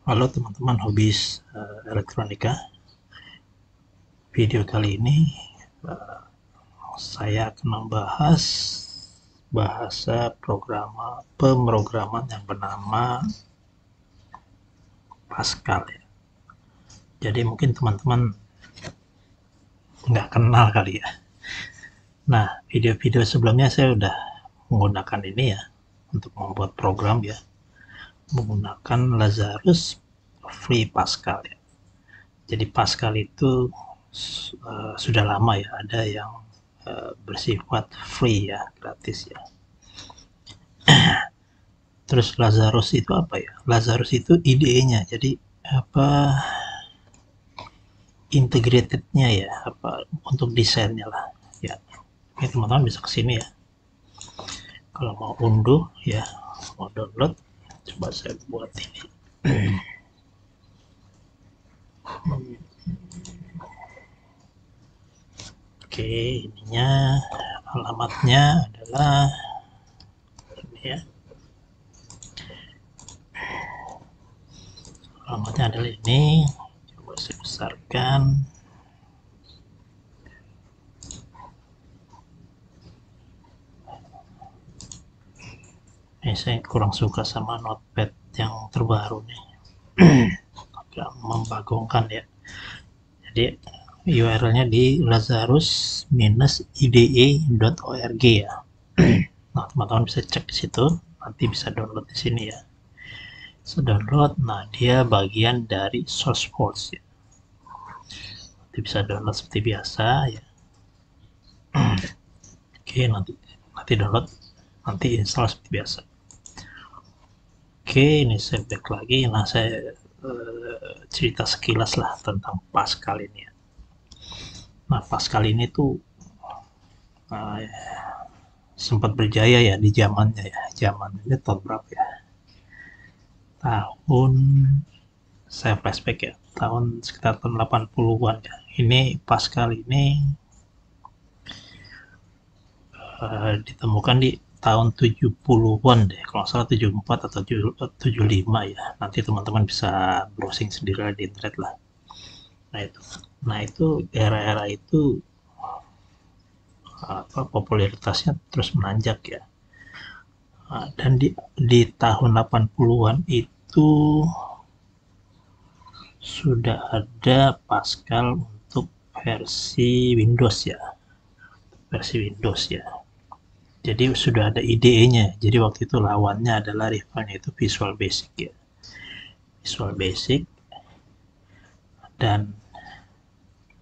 Halo teman-teman hobis elektronika. Video kali ini saya akan membahas bahasa pemrograman yang bernama Pascal ya. Jadi mungkin teman-teman nggak kenal kali ya. Nah, video-video sebelumnya saya udah menggunakan ini ya untuk membuat program ya, menggunakan Lazarus Free Pascal ya. Jadi Pascal itu sudah lama ya, ada yang bersifat free ya, gratis ya. Terus Lazarus itu apa ya? Lazarus itu IDE-nya, jadi apa, integratednya ya, apa, untuk desainnya lah ya. Oke, teman-teman bisa kesini ya. Kalau mau unduh ya, mau download, coba saya buat ini. Oke, ininya alamatnya adalah ini ya. Alamatnya adalah ini. Coba saya besarkan. Ini saya kurang suka sama notepad yang terbaru nih. Agak membagongkan ya. Jadi URL-nya di lazarus-ide.org ya. Nah, teman-teman bisa cek di situ, nanti bisa download di sini ya. So, download, nah dia bagian dari SourceForge ya. Nanti bisa download seperti biasa ya. Oke, nanti download, nanti install seperti biasa. Oke, ini saya back lagi. Nah, saya cerita sekilas lah tentang Pascal ini ya. Nah, Pascal ini tuh uh, sempat berjaya ya di zamannya ya. Zaman ini tahun berapa ya? Tahun, saya flashback ya, tahun sekitar tahun 80-an ya. Ini Pascal ini ditemukan di tahun 70-an deh, kalau salah 74 atau 75 ya. Nanti teman-teman bisa browsing sendiri di internet lah. Nah itu era-era itu popularitasnya terus menanjak ya. Dan di tahun 80-an itu sudah ada Pascal untuk versi Windows ya, versi Windows ya. Jadi sudah ada IDE-nya. Jadi waktu itu lawannya adalah rivalnya itu Visual Basic ya. Visual Basic, dan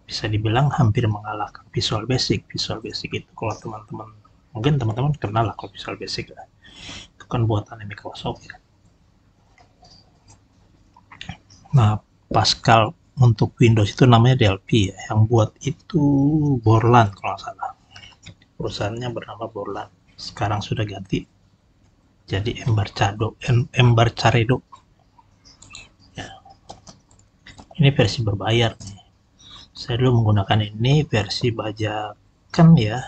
bisa dibilang hampir mengalahkan Visual Basic. Visual Basic itu kalau teman-teman, mungkin teman-teman kenal lah kalau Visual Basic ya. Itu kan buatan Microsoft ya. Nah, Pascal untuk Windows itu namanya DLP ya. Yang buat itu Borland kalau nggak salah. Perusahaannya bernama Borland. Sekarang sudah ganti jadi Embarcado. Ya, ini versi berbayar nih. Saya dulu menggunakan ini versi bajakan ya.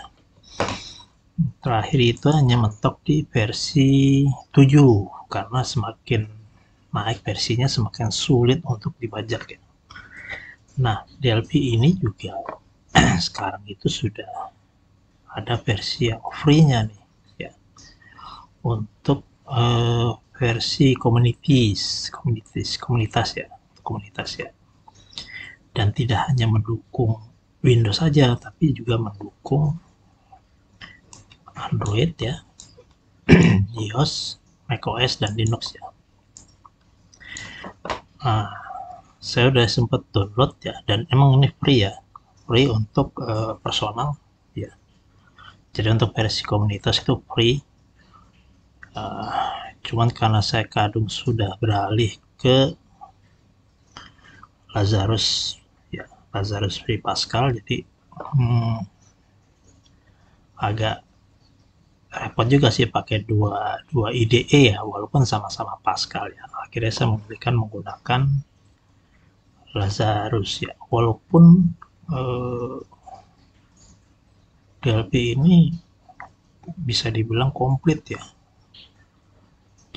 Terakhir itu hanya mentok di versi 7 karena semakin naik versinya semakin sulit untuk dibajak ya. Nah, DLP ini juga sekarang itu sudah ada versi yang free-nya nih ya. Untuk versi komunitas ya. Dan tidak hanya mendukung Windows saja, tapi juga mendukung Android ya, iOS, macOS, dan Linux ya. Nah, saya udah sempat download ya, dan emang ini free ya, free untuk personal ya. Jadi untuk versi komunitas itu free. Cuman karena saya kadung sudah beralih ke Lazarus ya, Lazarus Free Pascal, jadi agak repot juga sih pakai dua IDE ya, walaupun sama-sama Pascal ya. Akhirnya saya memilihkan menggunakan Lazarus ya, walaupun DLP ini bisa dibilang komplit ya.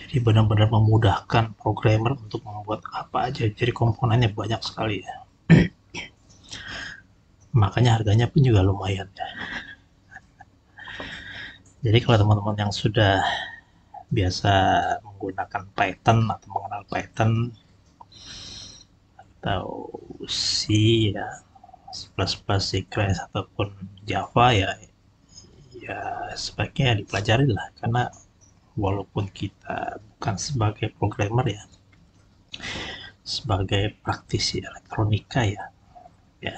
Jadi benar-benar memudahkan programmer untuk membuat apa aja. Jadi komponennya banyak sekali ya. Makanya harganya pun juga lumayan ya. Jadi kalau teman-teman yang sudah biasa menggunakan Python atau mengenal Python atau C ya, C++, C Crash ataupun Java ya, sebaiknya dipelajari lah, karena walaupun kita bukan sebagai programmer ya, sebagai praktisi elektronika ya,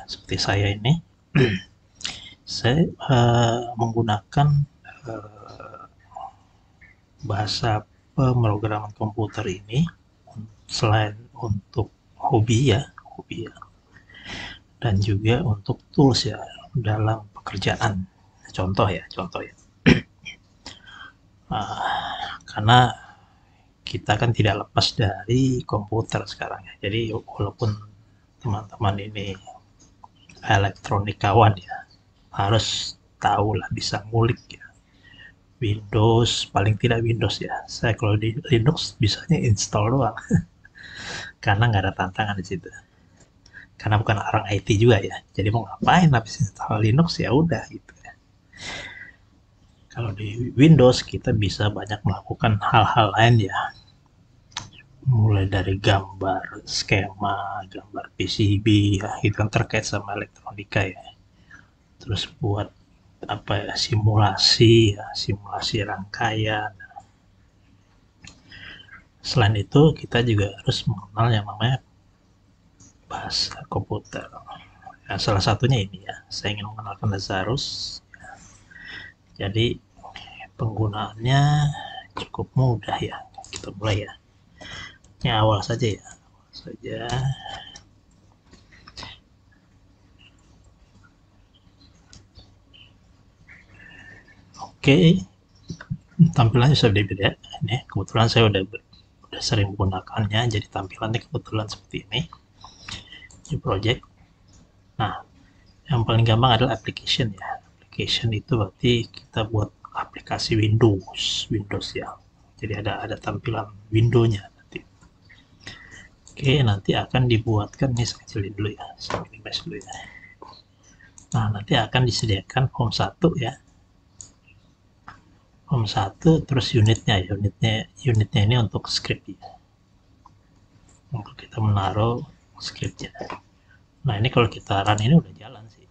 seperti saya ini, saya menggunakan bahasa pemrograman komputer ini selain untuk hobi ya, dan juga untuk tools ya dalam pekerjaan. Contoh ya. Karena kita kan tidak lepas dari komputer sekarang ya. Jadi walaupun teman-teman ini elektronikawan ya, harus tahu lah, bisa ngulik ya. Windows, paling tidak Windows ya. Saya kalau di Linux bisanya install doang. Karena nggak ada tantangan di situ. Karena bukan orang IT juga ya. Jadi mau ngapain habis install Linux ya udah gitu ya. Kalau di Windows kita bisa banyak melakukan hal-hal lain ya. Mulai dari gambar skema, gambar PCB ya, itu kan terkait sama elektronika ya. Terus buat simulasi rangkaian. Selain itu kita juga harus mengenal yang namanya bahasa komputer. Ya, salah satunya ini ya, saya ingin mengenalkan Lazarus. Jadi penggunaannya cukup mudah ya. Kita mulai ya. Ini awal saja ya. Oke, tampilannya sudah beda. Ini kebetulan saya udah sering menggunakannya, jadi tampilannya kebetulan seperti ini. New project. Nah, yang paling gampang adalah application ya. Application itu berarti kita buat aplikasi Windows ya. Jadi ada tampilan window-nya nanti. Oke, nanti akan dibuatkan, ini saya kecilin dulu ya. Saya minimize dulu ya. Nah, nanti akan disediakan form 1 ya. Form 1 terus unitnya ini untuk script ya. Untuk kita menaruh scriptnya. Nah, ini kalau kita run ini udah jalan sih.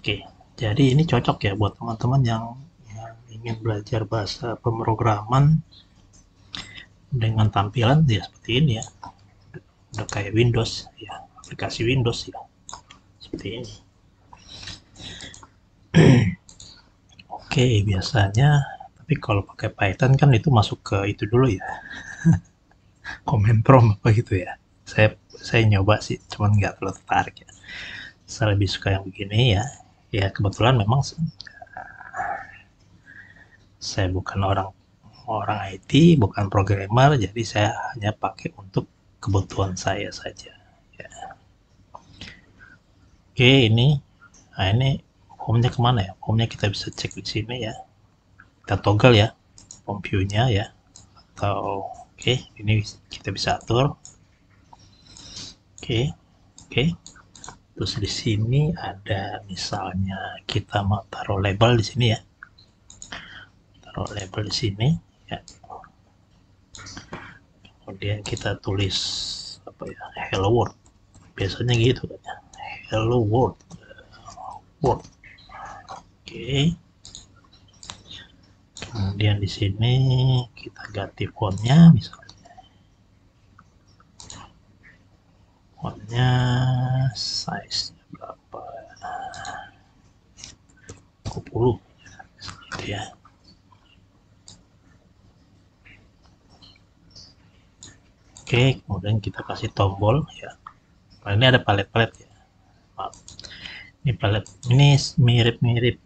Oke, jadi ini cocok ya buat teman-teman yang ingin belajar bahasa pemrograman dengan tampilan ya seperti ini ya. Udah kayak Windows ya, aplikasi Windows ya. Seperti ini. Oke, biasanya tapi kalau pakai Python kan itu masuk ke itu dulu ya. Command prompt apa gitu ya. Saya nyoba sih, cuman nggak terlalu tertarik ya. Saya lebih suka yang begini ya. Ya kebetulan memang saya bukan orang IT, bukan programmer, jadi saya hanya pakai untuk kebutuhan saya saja. Ya. Oke, ini formnya kemana ya? Formnya kita bisa cek di sini ya. Kita toggle ya, form view-nya ya. Atau ini kita bisa atur. Oke. Terus di sini ada misalnya kita mau taruh label di sini ya. Taruh label di sini ya. Kemudian kita tulis hello world. Biasanya gitu kan ya. Hello world. Oke. Kemudian di sini kita ganti fontnya misalnya. Fontnya size berapa? 20 gitu ya. Oke, kemudian kita kasih tombol ya. Nah, ini ada palet-palet ya. Maaf. Ini palet ini mirip-mirip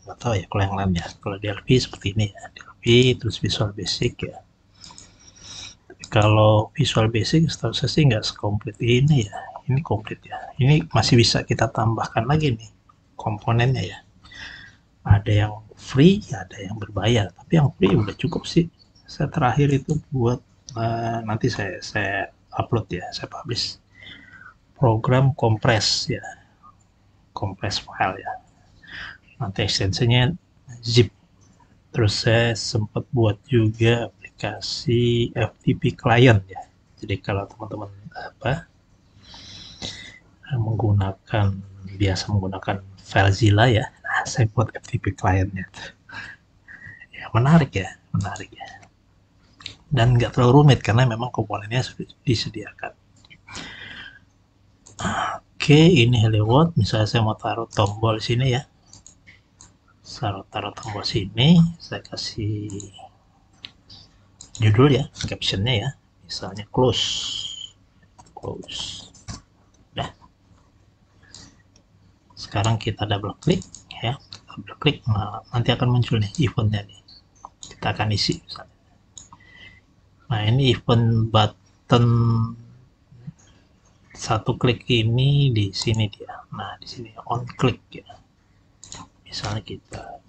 nggak tahu ya kalau yang lain ya. Kalau Delphi seperti ini ya. Delphi terus Visual Basic ya. Tapi Kalau Visual Basic setahu saya sih nggak sekomplit ini ya. Ini komplit ya. Ini masih bisa kita tambahkan lagi nih komponennya ya. Ada yang free, ada yang berbayar. Tapi yang free udah cukup sih. Saya terakhir itu buat nanti saya upload ya, saya publish program kompres ya, kompres file ya. Nanti ekstensinya zip. Terus saya sempat buat juga aplikasi FTP client ya. Jadi kalau teman-teman menggunakan FileZilla ya, nah, saya buat FTP clientnya. Ya menarik ya. Dan nggak terlalu rumit karena memang komponennya sudah disediakan. Oke, ini Hello World. Misalnya saya mau taruh tombol sini ya. Taruh tombol sini, saya kasih judul ya, captionnya ya, misalnya close. Nah, sekarang kita double klik ya, nah, nanti akan muncul nih eventnya nih, kita akan isi misalnya. Nah, ini event button satu klik ini di sini dia. Nah, di sini on click ya. Misalnya kita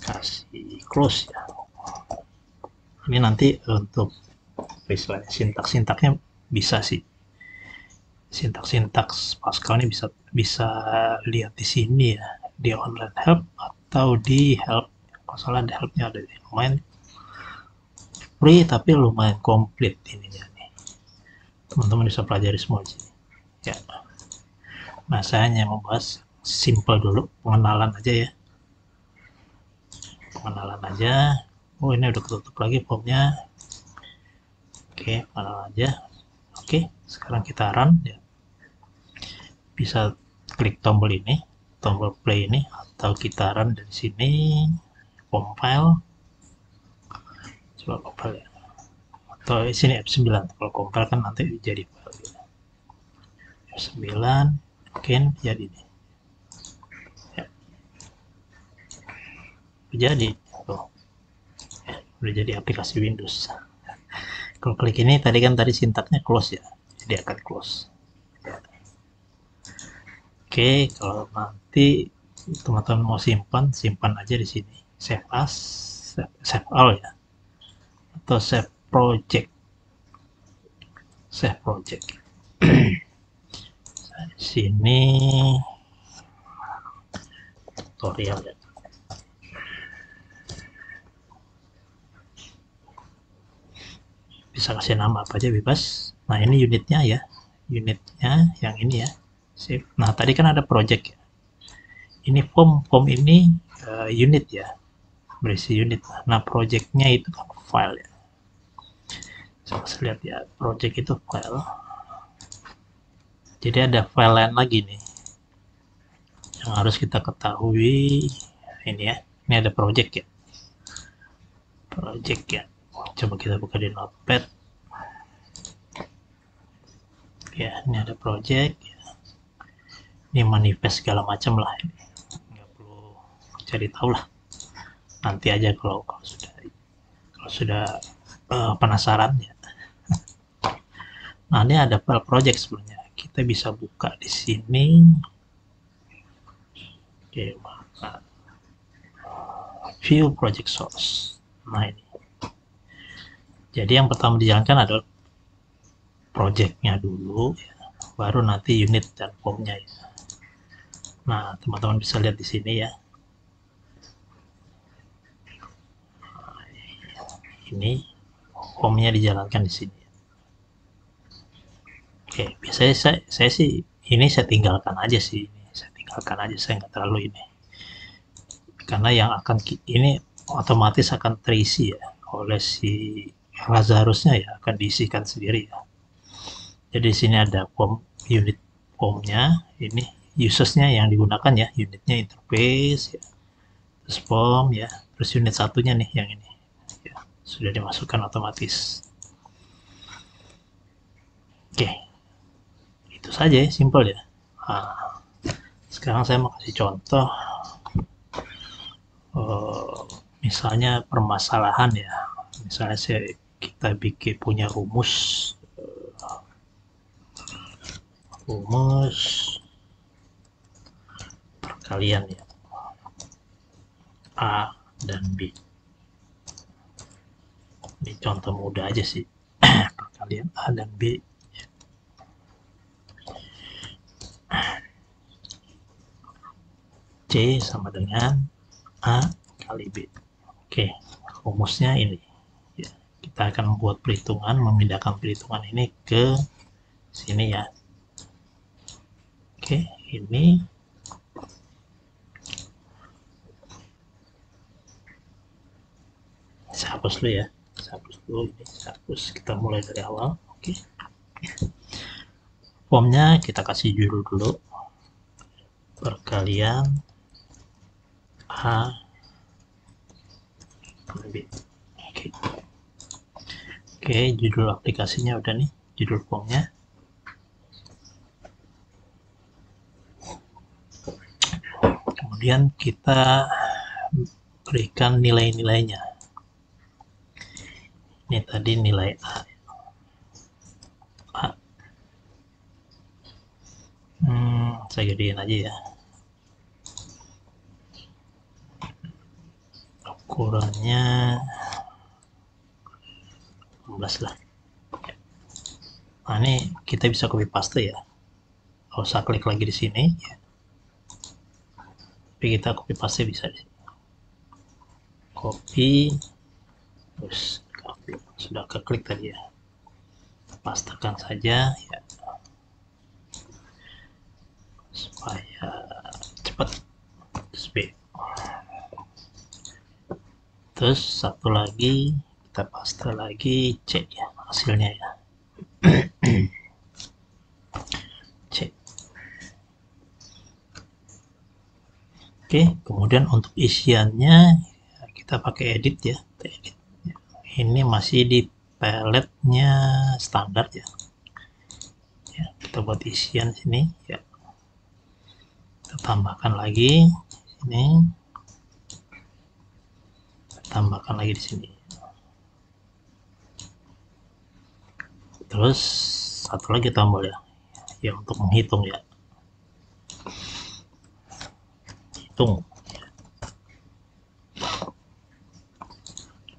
kasih close ya. Ini nanti untuk misalnya sintaknya bisa sih. Sintaks Pascal ini bisa lihat di sini ya, di online help atau di help. Kalau salah ada helpnya, ada lumayan free tapi lumayan komplit ini ya. Teman-teman bisa pelajari semua di sini. Ya. Nah, saya hanya membahas simple dulu, pengenalan aja ya. Pengenalan aja. Oh, ini udah ketutup lagi formnya. Oke, pengenalan aja. Oke, sekarang kita run ya. Bisa klik tombol ini, tombol play ini, atau kita run dari sini, compile. Coba compile ya. Atau sini F9, kalau compile kan nanti jadi file gitu. F9 mungkin jadi nih ya. Jadi tuh ya, udah jadi aplikasi Windows. Kalau klik ini tadi sintaknya close ya, jadi akan close ya. Oke, kalau nanti teman-teman mau simpan aja di sini, save as, save all ya, atau save project. Nah, di sini tutorial ya. Bisa kasih nama apa aja bebas. Nah, ini unitnya ya. Unitnya yang ini ya. Save. Nah, tadi kan ada project ya. Ini form ini unit ya. Berisi unit. Nah, projectnya itu kan file ya. Coba lihat ya, project itu file. Jadi ada file lain lagi nih yang harus kita ketahui. Ini ya, ini ada project ya. Coba kita buka di notepad ya. Ini ada project ya. Ini manifest segala macam lah, ini nggak perlu cari tahu lah, nanti aja kalau sudah penasaran ya. Nah, ini ada file project sebelumnya, kita bisa buka di sini. Oke, maka view project source. Nah, ini jadi yang pertama dijalankan adalah projectnya dulu ya, baru nanti unit dan formnya ya. Nah, teman-teman bisa lihat di sini ya. Ini formnya dijalankan di sini. Oke, biasanya saya sih ini saya tinggalkan aja sih. Saya nggak terlalu ini. Karena yang akan ini otomatis akan terisi ya oleh si Lazarusnya ya, akan diisikan sendiri ya. Jadi di sini ada unit formnya, ini usersnya yang digunakan ya, unitnya interface ya, terus form ya, terus unit satunya nih yang ini ya, sudah dimasukkan otomatis. Oke, itu saja ya, simple ya. Nah, sekarang saya mau kasih contoh misalnya permasalahan ya, misalnya saya kita bikin punya rumus perkalian ya, A dan B. Ini contoh mudah aja sih. Perkalian A dan B. C sama dengan A kali B. Oke, rumusnya ini. Ya, kita akan membuat perhitungan, memindahkan perhitungan ini ke sini ya. Oke, ini saya hapus dulu ya. Saya hapus dulu ini, saya hapus. Kita mulai dari awal. Oke. Formnya kita kasih judul dulu. Perkalian A dan B. Oke. Oke, judul aplikasinya udah nih, judul formnya. Kemudian kita berikan nilai-nilainya. Ini tadi nilai A. Saya gedein aja ya. Ukurannya 16 lah. Nah, ini kita bisa copy paste ya. Kalau usah klik lagi di sini ya. Tapi kita copy paste bisa di sini. Copy, terus sudah keklik tadi ya. Pastekan saja ya. Supaya cepat. Terus B. Terus satu lagi kita paste lagi C ya hasilnya ya. C. Oke, kemudian untuk isiannya kita pakai edit ya. Edit. Ini masih di paletnya standar ya. Ya, kita buat isian sini ya. Kita tambahkan lagi sini. Tambahkan lagi di sini. Terus satu lagi tombol ya untuk menghitung ya. Hitung.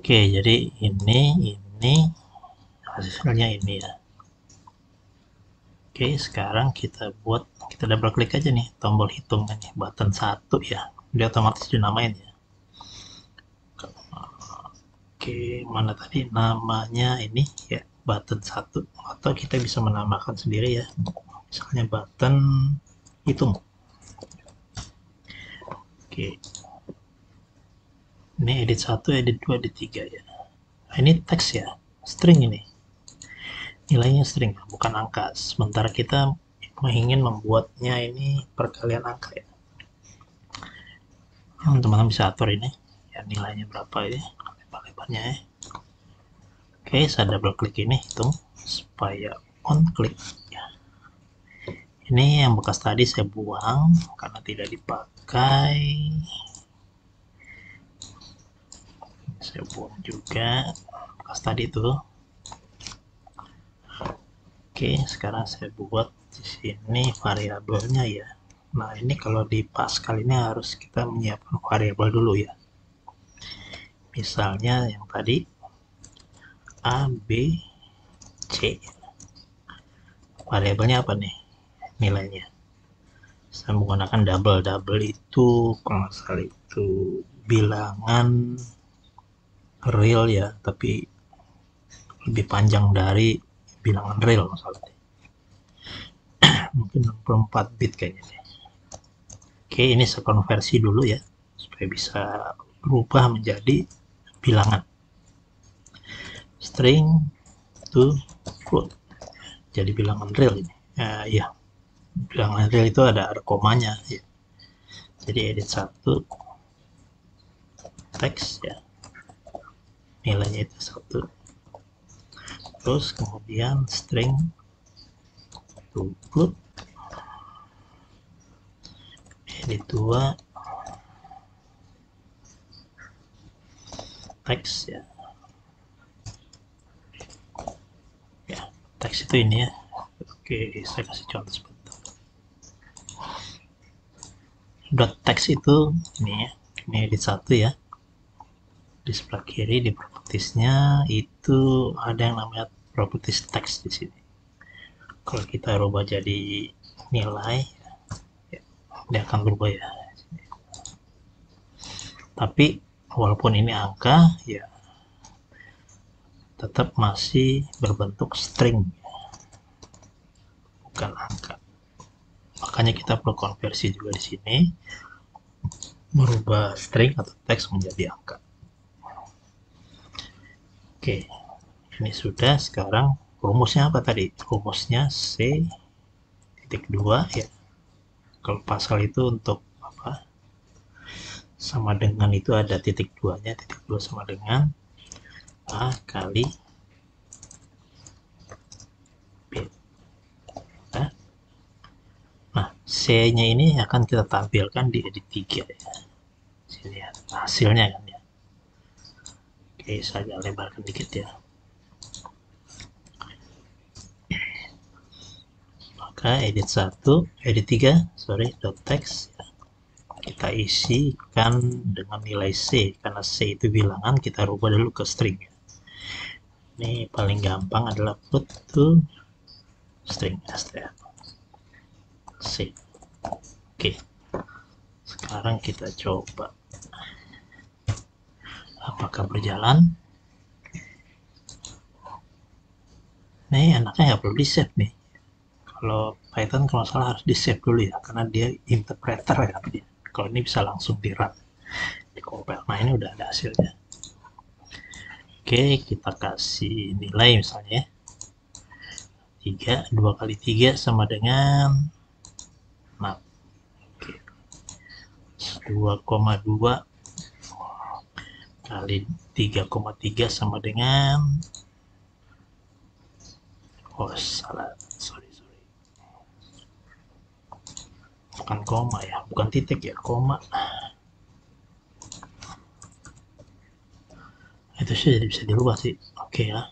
Oke, jadi ini hasilnya ini ya. Oke, sekarang kita double klik aja nih tombol hitung ini, button 1 ya. Dia otomatis dinamain ya. Oke, mana tadi namanya ini ya, button 1, atau kita bisa menambahkan sendiri ya. Misalnya button hitung. Oke. Ini edit 1, edit 2, edit 3 ya. Nah, ini teks ya, string ini. Nilainya string, bukan angka. Sementara kita ingin membuatnya ini perkalian angka ya. Teman-teman bisa atur ini ya, nilainya berapa ini, lebar-lebarnya ya. Oke, saya double klik ini, hitung supaya on klik ya. Ini yang bekas tadi saya buang karena tidak dipakai. Saya buang juga bekas tadi itu. Oke, sekarang saya buat di sini variabelnya ya. Nah, ini kalau di Pascal ini harus kita menyiapkan variabel dulu ya. Misalnya yang tadi A, B, C. Variabelnya apa nih? Nilainya. Saya menggunakan double. Double itu kalau nggak salah itu bilangan real ya, tapi lebih panjang dari bilangan real masalahnya. Mungkin 64 bit kayaknya deh. Oke, ini saya konversi dulu ya supaya bisa berubah menjadi bilangan. String to float. Jadi bilangan real ini. Ya. Bilangan real itu ada komanya ya. Jadi edit 1 teks ya. Nilainya itu 1. Terus kemudian string to float. Edit 2 teks ya. teks itu ini ya. Oke, saya kasih contoh sebentar. Dot text itu ini ya, ini edit 1 ya. Di sebelah kiri di propertiesnya itu ada yang namanya properties text di sini. Kalau kita rubah jadi nilai, ya, dia akan berubah ya. Tapi walaupun ini angka, ya tetap masih berbentuk string, bukan angka. Makanya kita perlu konversi juga di sini, merubah string atau teks menjadi angka. Oke, ini sudah. Sekarang rumusnya apa tadi? Rumusnya C.2 ya. Kalau pasal itu untuk apa? Sama dengan itu ada titik 2-nya. Titik 2 sama dengan A kali B. Nah, C-nya ini akan kita tampilkan di edit 3 ya. Sini ya, hasilnya kan ya. Oke, saya lebarkan dikit ya. Maka edit 1, edit 3, sorry, dot text ya. Kita isikan dengan nilai C, karena C itu bilangan, kita rubah dulu ke string. Ini paling gampang adalah put to string str C. Oke, sekarang kita coba apakah berjalan. Nih anaknya nggak perlu di save nih. Kalau Python kalau salah harus di save dulu ya, karena dia interpreter ya. Kalau ini bisa langsung di run, di compile. Nah ini udah ada hasilnya. Oke, kita kasih nilai misalnya 3, 2 kali 3 sama dengan 6. Oke. 2,2 kali 3,3 sama dengan, oh salah, sorry, bukan koma ya, bukan titik ya, koma. Itu sih bisa dirubah sih. Oke lah.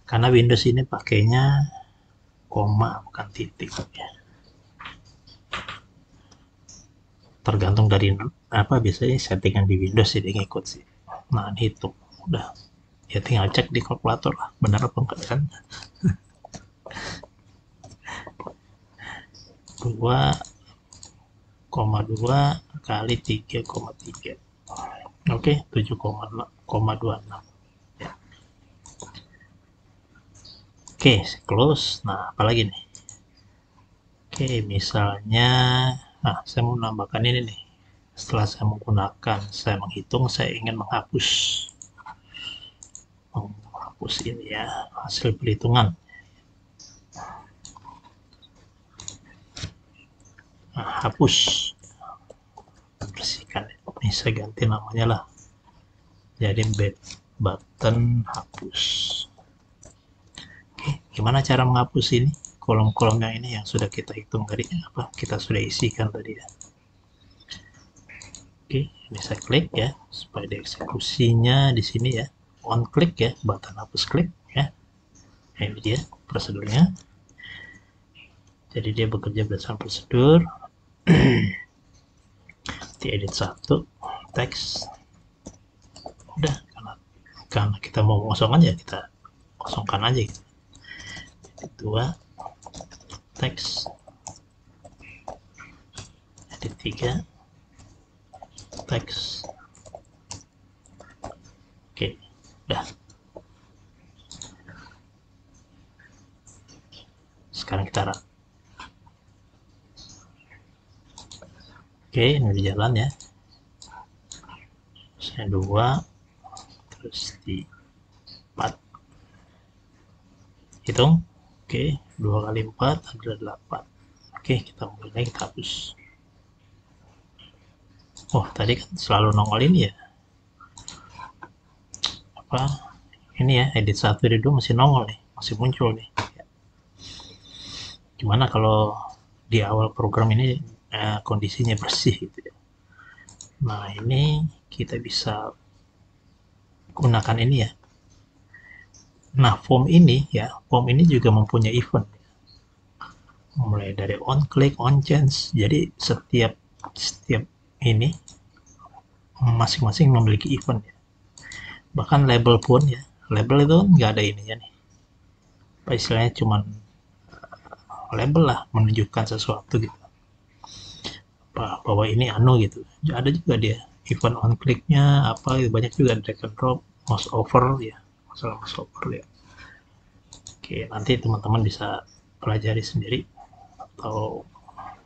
Karena Windows ini pakainya koma bukan titik ya. Tergantung dari apa, biasanya settingan di Windows jadi ngikut sih. Nah, hitung udah. Ya tinggal cek di kalkulator lah, benar apa enggak kan. 2,2 kali 3,3. Oke, 7,26 ya. Oke, close. Nah, apalagi nih? Oke, misalnya, nah saya mau menambahkan ini nih. Setelah saya menggunakan, saya menghitung, saya ingin menghapus ini ya, hasil perhitungan. Nah, hapus, bersihkan. Ini saya ganti namanya lah, jadi button hapus. Oke, gimana cara menghapus ini? Kolom-kolom yang ini yang sudah kita hitung tadi, apa kita sudah isikan tadi ya. Oke, ini saya klik ya supaya dieksekusinya di sini ya. On klik ya, button hapus klik ya. Nah, ini dia prosedurnya. Jadi dia bekerja berdasarkan prosedur. Di edit 1 teks. Udah, karena kita mau mengosongkan ya kita kosongkan aja gitu. Edit 2 teks. Edit 3 teks. Oke, udah. Sekarang kita run. Oke, ini udah jalan ya. Saya 2, terus di 4. Hitung. Oke, 2 kali 4 adalah 8. Oke, kita mulai, kita hapus. Oh, tadi kan selalu nongol ini ya. Apa? Ini ya, edit 1 dari 2 masih nongol nih, masih muncul nih. Gimana kalau di awal program ini kondisinya bersih gitu ya. Nah, ini kita bisa gunakan ini ya. Nah, form ini juga mempunyai event, mulai dari on click, on change. Jadi setiap ini masing-masing memiliki event ya. Bahkan label pun ya, label itu nggak ada ininya nih. Istilahnya cuman label lah, menunjukkan sesuatu gitu. Bahwa ini anu gitu. Ada juga dia event on clicknya apa gitu, banyak juga drag and drop, mouse over ya, masalah mouse over ya. Oke, nanti teman-teman bisa pelajari sendiri, atau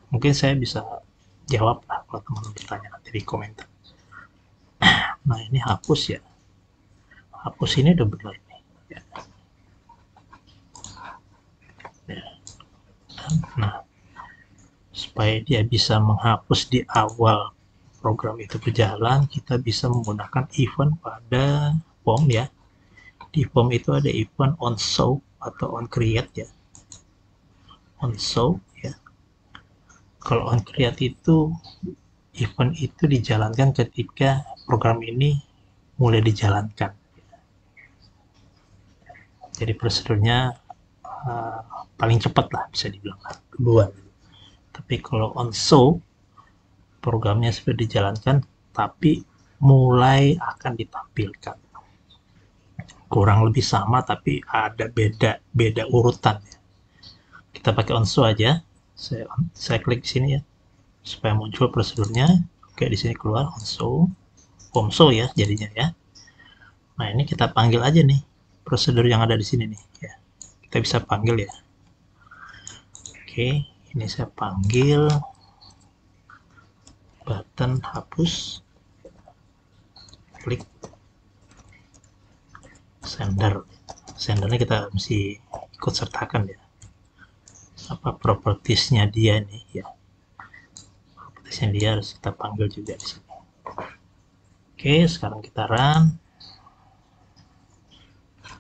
mungkin saya bisa jawab lah kalau teman-teman bertanya nanti di komentar. Nah, ini hapus ya, hapus ini udah benar nih ya. Nah, supaya dia bisa menghapus di awal program itu berjalan, kita bisa menggunakan event pada form ya. Di form itu ada event on show atau on create ya. On show ya. Kalau on create itu event itu dijalankan ketika program ini mulai dijalankan. Jadi prosedurnya paling cepat lah, bisa dibilang duluan. Tapi kalau on show, programnya sudah dijalankan tapi mulai akan ditampilkan, kurang lebih sama tapi ada beda urutan ya. Kita pakai on show aja, saya klik di sini ya supaya muncul prosedurnya. Oke, di sini keluar on show, form show ya jadinya ya. Nah, ini kita panggil aja nih prosedur yang ada di sini nih ya, kita bisa panggil ya. Oke, ini saya panggil button hapus, klik sendernya kita mesti ikut sertakan ya, apa propertiesnya dia nih ya, propertiesnya dia harus kita panggil juga di sini. Oke, sekarang kita run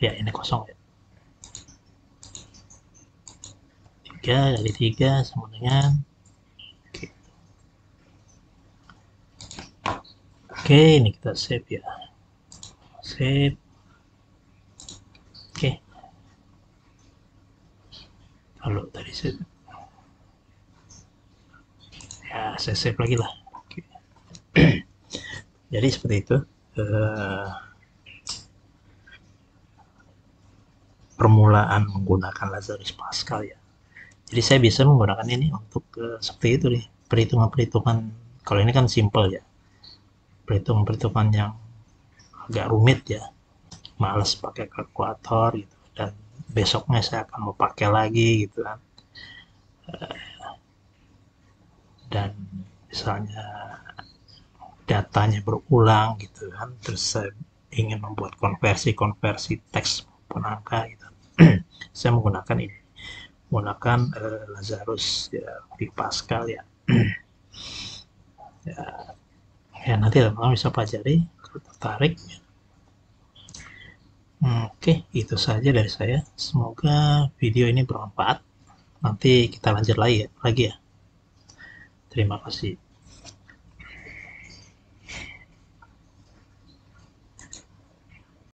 ya, ini kosong ya, 3 kali 3 sama dengan oke, ini kita save ya, save. Oke, lalu tadi save ya, saya save lagi lah. Oke. Jadi seperti itu permulaan menggunakan Lazarus Pascal ya. Jadi saya bisa menggunakan ini untuk seperti itu nih, perhitungan-perhitungan. Kalau ini kan simple ya, perhitungan-perhitungan yang agak rumit ya, males pakai kalkulator gitu, dan besoknya saya akan mau pakai lagi gitu kan. Dan misalnya datanya berulang gitu kan, terus saya ingin membuat konversi teks maupun angka gitu. Saya menggunakan ini, menggunakan Lazarus ya, di Pascal ya. Ya nanti teman-teman bisa pelajari kalau tertarik. Oke, itu saja dari saya. Semoga video ini bermanfaat. Nanti kita lanjut lagi ya. Terima kasih.